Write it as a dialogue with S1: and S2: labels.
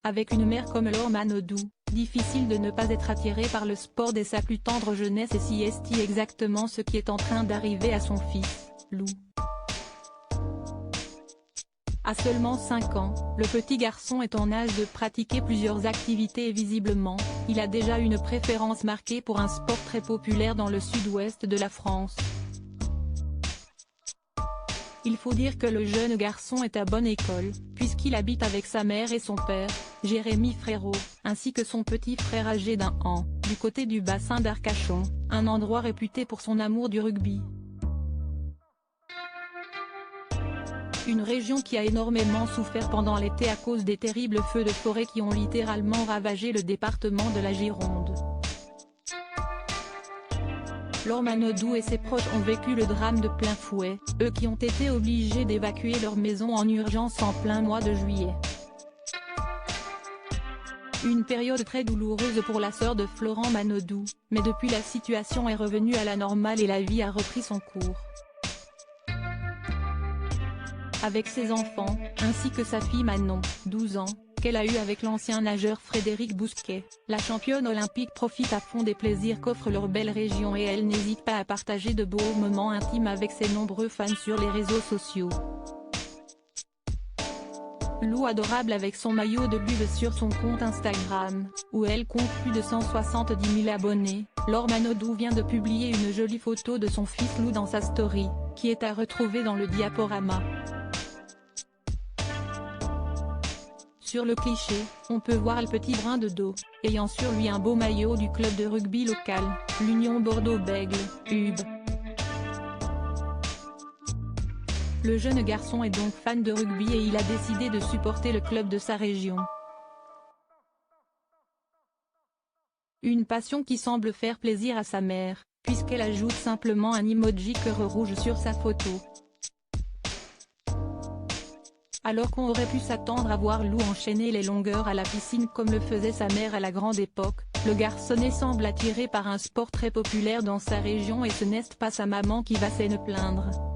S1: Avec une mère comme Laure Manodou, difficile de ne pas être attiré par le sport dès sa plus tendre jeunesse, et si est exactement ce qui est en train d'arriver à son fils, Lou. À seulement 5 ans, le petit garçon est en âge de pratiquer plusieurs activités et visiblement, il a déjà une préférence marquée pour un sport très populaire dans le sud-ouest de la France. Il faut dire que le jeune garçon est à bonne école, puisqu'il habite avec sa mère et son père, Jérémy Frérot, ainsi que son petit frère âgé d'1 an, du côté du bassin d'Arcachon, un endroit réputé pour son amour du rugby. Une région qui a énormément souffert pendant l'été à cause des terribles feux de forêt qui ont littéralement ravagé le département de la Gironde. Laure Manodou et ses proches ont vécu le drame de plein fouet, eux qui ont été obligés d'évacuer leur maison en urgence en plein mois de juillet. Une période très douloureuse pour la sœur de Florent Manodou, mais depuis la situation est revenue à la normale et la vie a repris son cours. Avec ses enfants, ainsi que sa fille Manon, 12 ans, qu'elle a eu avec l'ancien nageur Frédéric Bousquet, la championne olympique profite à fond des plaisirs qu'offre leur belle région et elle n'hésite pas à partager de beaux moments intimes avec ses nombreux fans sur les réseaux sociaux. Lou adorable avec son maillot de Lube sur son compte Instagram, où elle compte plus de 170 000 abonnés, Laure Manodou vient de publier une jolie photo de son fils Lou dans sa story, qui est à retrouver dans le diaporama. Sur le cliché, on peut voir le petit brin de dos, ayant sur lui un beau maillot du club de rugby local, l'Union Bordeaux-Bègles, UB. Le jeune garçon est donc fan de rugby et il a décidé de supporter le club de sa région. Une passion qui semble faire plaisir à sa mère, puisqu'elle ajoute simplement un emoji cœur rouge sur sa photo. Alors qu'on aurait pu s'attendre à voir Lou enchaîner les longueurs à la piscine comme le faisait sa mère à la grande époque, le garçonnet semble attiré par un sport très populaire dans sa région et ce n'est pas sa maman qui va s'en plaindre.